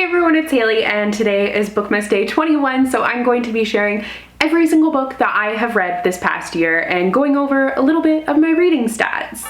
Hey everyone, it's Hailey and today is Bookmas Day 21, so I'm going to be sharing every single book that I have read this past year and going over a little bit of my reading stats.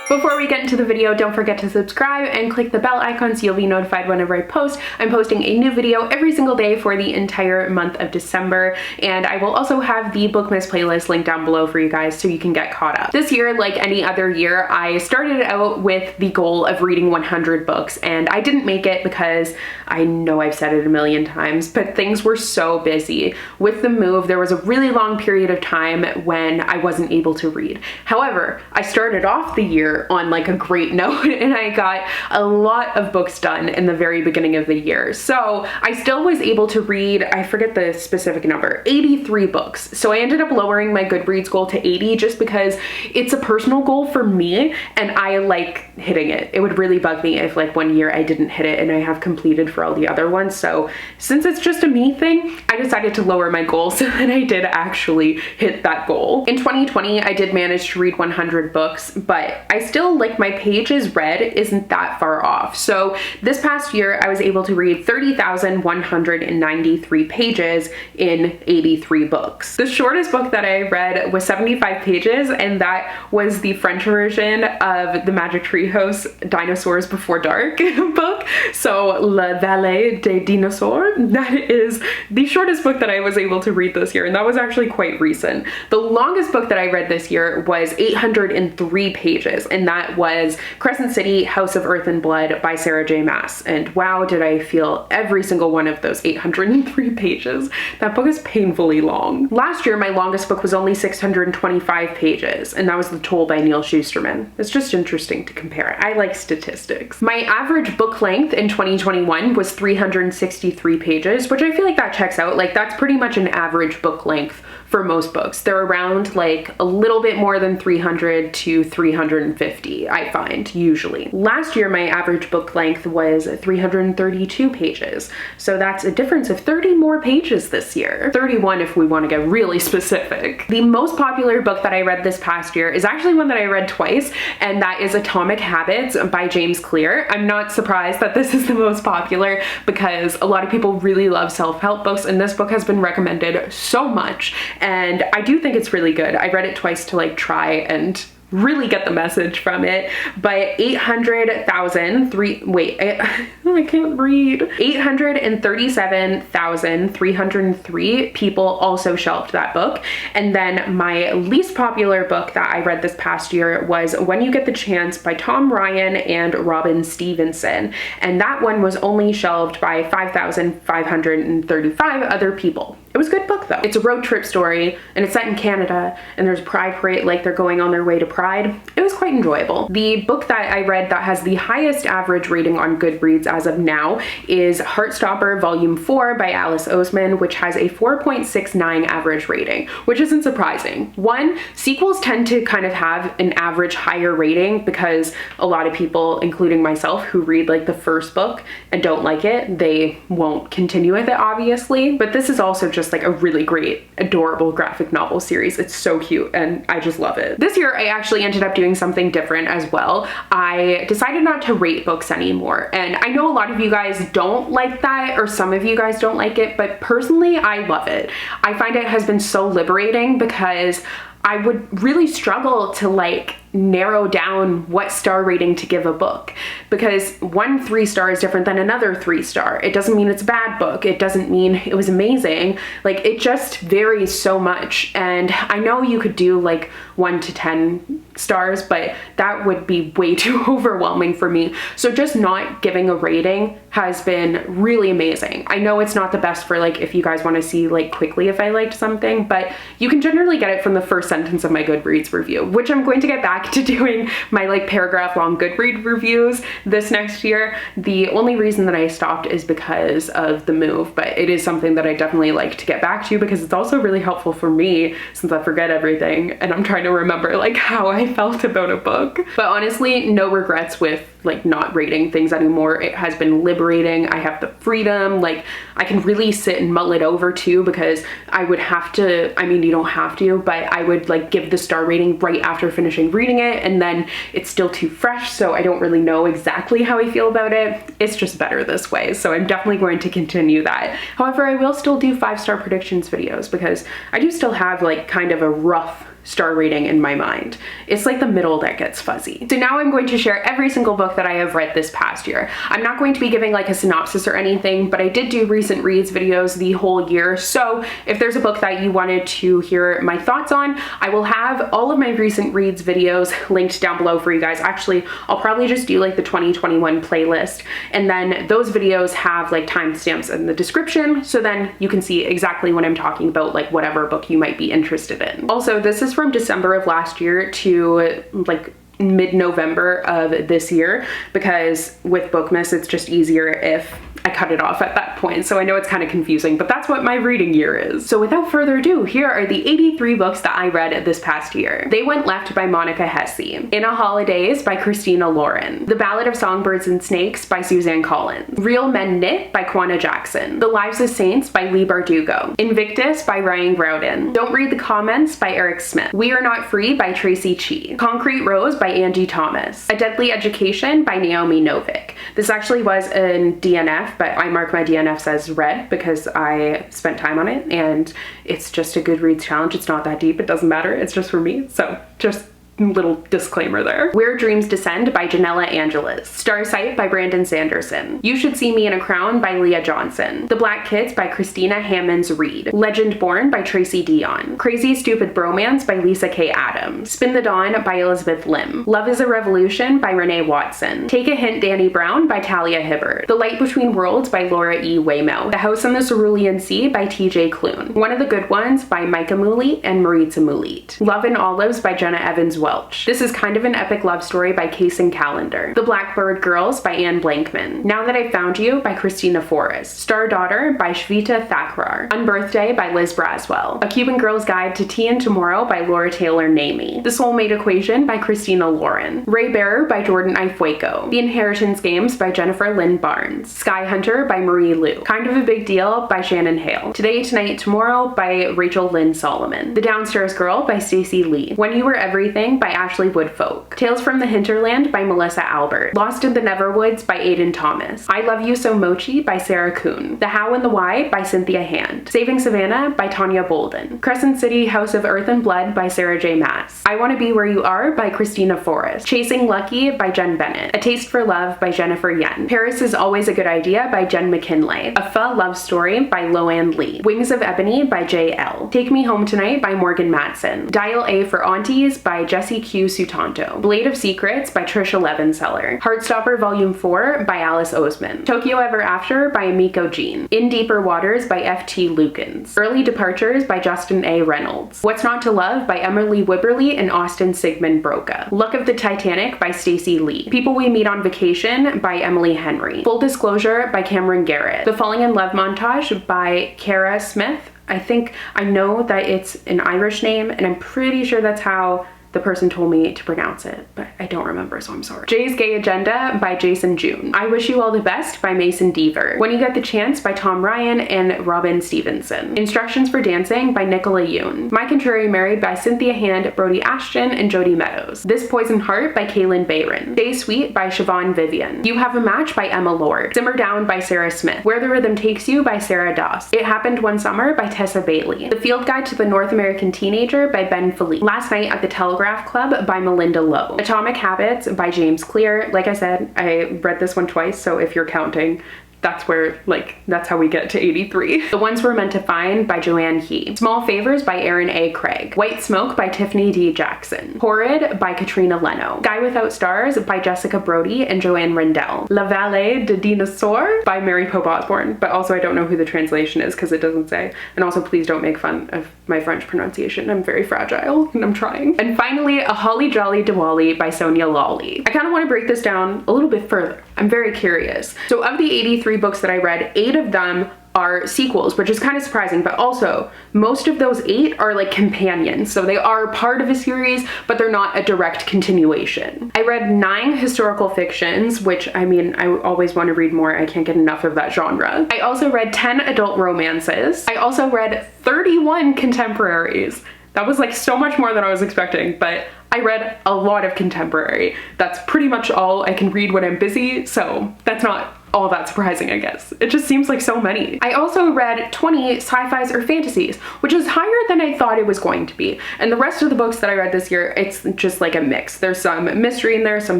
Before we get into the video, don't forget to subscribe and click the bell icon so you'll be notified whenever I post. I'm posting a new video every single day for the entire month of December, and I will also have the Bookmas playlist linked down below for you guys so you can get caught up. This year, like any other year, I started out with the goal of reading 100 books, and I didn't make it because I know I've said it a million times, but things were so busy. With the move, there was a really long period of time when I wasn't able to read. However, I started off the year on like a great note and I got a lot of books done in the very beginning of the year. So I still was able to read, I forget the specific number, 83 books. So I ended up lowering my Goodreads goal to 80 just because it's a personal goal for me and I like hitting it. It would really bug me if like one year I didn't hit it and I have completed for all the other ones. So since it's just a me thing, I decided to lower my goal so that I did actually hit that goal. In 2020, I did manage to read 100 books, but I still, like, my pages read isn't that far off. So this past year, I was able to read 30,193 pages in 83 books. The shortest book that I read was 75 pages, and that was the French version of the Magic Treehouse Dinosaurs Before Dark book. So La Vallée des Dinosaures, that is the shortest book that I was able to read this year, and that was actually quite recent. The longest book that I read this year was 803 pages, and that was Crescent City, House of Earth and Blood by Sarah J. Maas. And wow, did I feel every single one of those 803 pages. That book is painfully long. Last year, my longest book was only 625 pages, and that was The Toll by Neal Shusterman. It's just interesting to compare. I like statistics. My average book length in 2021 was 363 pages, which I feel like that checks out. Like, that's pretty much an average book length for most books. They're around like a little bit more than 300 to 350, I find, usually. Last year, my average book length was 332 pages. So that's a difference of 30 more pages this year. 31 if we want to get really specific. The most popular book that I read this past year is actually one that I read twice, and that is Atomic Habits by James Clear. I'm not surprised that this is the most popular because a lot of people really love self-help books, and this book has been recommended so much. And I do think it's really good. I read it twice to like try and really get the message from it, but 837,303 people also shelved that book. And then my least popular book that I read this past year was When You Get the Chance by Tom Ryan and Robin Stevenson. And that one was only shelved by 5,535 other people. It was a good book though. It's a road trip story and it's set in Canada, and there's a Pride parade, like they're going on their way to Pride. It was quite enjoyable. The book that I read that has the highest average rating on Goodreads as of now is Heartstopper Volume 4 by Alice Oseman, which has a 4.69 average rating, which isn't surprising. One, sequels tend to kind of have an average higher rating because a lot of people, including myself, who read like the first book and don't like it, they won't continue with it, obviously. But this is also just like a really great, adorable graphic novel series. It's so cute and I just love it. This year, I actually ended up doing something different as well. I decided not to rate books anymore. And I know a lot of you guys don't like that, or some of you guys don't like it, but personally, I love it. I find it has been so liberating because I would really struggle to like narrow down what star rating to give a book, because one 3-star is different than another 3-star. It doesn't mean it's a bad book. It doesn't mean it was amazing. Like, it just varies so much. And I know you could do like 1 to 10 stars, but that would be way too overwhelming for me. So just not giving a rating has been really amazing. I know it's not the best for like if you guys want to see like quickly if I liked something, but you can generally get it from the first sentence of my Goodreads review, which I'm going to get back to doing my like paragraph long Goodreads reviews this next year. The only reason that I stopped is because of the move, but it is something that I definitely like to get back to because it's also really helpful for me since I forget everything and I'm trying to remember like how I felt about a book. But honestly, no regrets with like not rating things anymore. It has been liberating. I have the freedom, like I can really sit and mull it over too, because I would have to, I mean, you don't have to, but I would like give the star rating right after finishing reading it, and then it's still too fresh, so I don't really know exactly how I feel about it. It's just better this way, so I'm definitely going to continue that. However, I will still do 5-star predictions videos because I do still have like kind of a rough star rating in my mind. It's like the middle that gets fuzzy. So now I'm going to share every single book that I have read this past year. I'm not going to be giving like a synopsis or anything, but I did do recent reads videos the whole year. So if there's a book that you wanted to hear my thoughts on, I will have all of my recent reads videos linked down below for you guys. Actually, I'll probably just do like the 2021 playlist, and then those videos have like timestamps in the description, so then you can see exactly what I'm talking about, like whatever book you might be interested in. Also, this is from December of last year to like mid-November of this year, because with Bookmas it's just easier if I cut it off at that point. So I know it's kind of confusing, but that's what my reading year is. So without further ado, here are the 83 books that I read this past year. They Went Left by Monica Hesse, In a Holidays by Christina Lauren, The Ballad of Songbirds and Snakes by Suzanne Collins, Real Men Knit by Kwana Jackson, The Lives of Saints by Lee Bardugo, Invictus by Ryan Groudon, Don't Read the Comments by Eric Smith, We Are Not Free by Tracy Chi, Concrete Rose by Angie Thomas, A Deadly Education by Naomi Novik. This actually was a DNF, but I mark my DNFs as red because I spent time on it, and it's just a Goodreads challenge. It's not that deep, it doesn't matter, it's just for me, so just little disclaimer there. Where Dreams Descend by Janella Angeles, Starsight by Brandon Sanderson, You Should See Me in a Crown by Leah Johnson, The Black Kids by Christina Hammonds Reed, Legend Born by Tracy Dion, Crazy Stupid Bromance by Lisa K. Adams, Spin the Dawn by Elizabeth Lim, Love is a Revolution by Renee Watson, Take a Hint Danny Brown by Talia Hibbert, The Light Between Worlds by Laura E. Weymouth, The House on the Cerulean Sea by TJ Klune, One of the Good Ones by Micah Mooley and Maritza Moulit, Love and Olives by Jenna Evans Welch. This is kind of an epic love story by Kaysen Calendar. The Blackbird Girls by Anne Blankman, Now That I Found You by Christina Forrest, Star Daughter by Shveta Thakrar, Unbirthday by Liz Braswell, A Cuban Girl's Guide to Tea and Tomorrow by Laura Taylor Namey, The Soulmate Equation by Christina Lauren, Ray Bearer by Jordan I. Fueco, The Inheritance Games by Jennifer Lynn Barnes, Sky Hunter by Marie Lu, Kind of a Big Deal by Shannon Hale, Today, Tonight, Tomorrow by Rachel Lynn Solomon, The Downstairs Girl by Stacey Lee, When You Were Everything by Ashley Woodfolk, Tales from the Hinterland by Melissa Albert, Lost in the Neverwoods by Aidan Thomas, I Love You So Mochi by Sarah Kuhn, The How and the Why by Cynthia Hand, Saving Savannah by Tanya Bolden, Crescent City House of Earth and Blood by Sarah J. Maas, I Want to Be Where You Are by Christina Forrest, Chasing Lucky by Jen Bennett, A Taste for Love by Jennifer Yen, Paris is Always a Good Idea by Jen McKinley, A Pho Love Story by Loanne Lee, Wings of Ebony by J.L., Take Me Home Tonight by Morgan Matson, Dial A for Aunties by Jessie Q. Sutanto, Blade of Secrets by Trisha Levenseller, Heartstopper Volume 4 by Alice Oseman, Tokyo Ever After by Miko Jean, In Deeper Waters by F.T. Lukens, Early Departures by Justin A. Reynolds, What's Not to Love by Emily Wibberley and Austin Sigmund Broca, Luck of the Titanic by Stacey Lee, People We Meet on Vacation by Emily Henry, Full Disclosure by Cameron Garrett, The Falling in Love Montage by Kara Smith. I know that it's an Irish name, and I'm pretty sure that's how the person told me to pronounce it, but I don't remember, so I'm sorry. Jay's Gay Agenda by Jason June, I Wish You All the Best by Mason Deaver, When You Get the Chance by Tom Ryan and Robin Stevenson, Instructions for Dancing by Nicola Yoon, My Contrary Mary by Cynthia Hand, Brody Ashton, and Jody Meadows, This Poison Heart by Kaylin Bayron, Stay Sweet by Siobhan Vivian, You Have a Match by Emma Lord, Simmer Down by Sarah Smith, Where the Rhythm Takes You by Sarah Doss, It Happened One Summer by Tessa Bailey, The Field Guide to the North American Teenager by Ben Philippe, Last Night at the Telegraph Club by Melinda Lowe, Atomic Habits by James Clear. Like I said, I read this one twice, so if you're counting, that's where, like, that's how we get to 83. The Ones We're Meant to Find by Joanne He, Small Favors by Aaron A. Craig, White Smoke by Tiffany D. Jackson, Horrid by Katrina Leno, Guy Without Stars by Jessica Brody and Joanne Rendell, La Vallée de Dinosaur by Mary Pope Osborne, but also I don't know who the translation is because it doesn't say. And also please don't make fun of my French pronunciation. I'm very fragile and I'm trying. And finally, A Holly Jolly Diwali by Sonia Lawley. I kind of want to break this down a little bit further. I'm very curious. So of the 83 books that I read, 8 of them are sequels, which is kind of surprising, but also most of those 8 are like companions. So they are part of a series, but they're not a direct continuation. I read 9 historical fictions, which I mean, I always want to read more. I can't get enough of that genre. I also read 10 adult romances. I also read 31 contemporaries. That was like so much more than I was expecting, but I read a lot of contemporary. That's pretty much all I can read when I'm busy, so that's not all that surprising, I guess. It just seems like so many. I also read 20 sci-fis or fantasies, which is higher than I thought it was going to be. And the rest of the books that I read this year, it's just like a mix. There's some mystery in there, some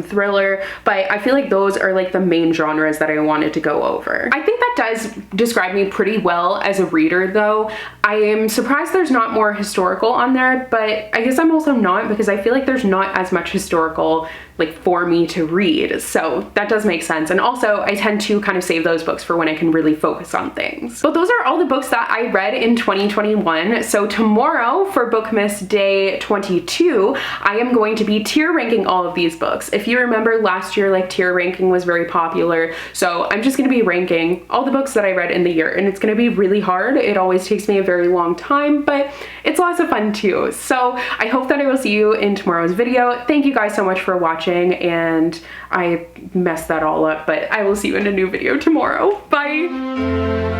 thriller, but I feel like those are like the main genres that I wanted to go over. I think that does describe me pretty well as a reader though. I am surprised there's not more historical on there, but I guess I'm also not, because I feel like there's not as much historical like for me to read. So that does make sense. And also I tend to kind of save those books for when I can really focus on things. But those are all the books that I read in 2021. So tomorrow for Bookmas Day 22, I am going to be tier ranking all of these books. If you remember last year, like tier ranking was very popular. So I'm just gonna be ranking all the books that I read in the year, and it's gonna be really hard. It always takes me a very long time, but it's lots of fun too. So I hope that I will see you in tomorrow's video. Thank you guys so much for watching, and I messed that all up, but I will see you in a new video tomorrow. Bye!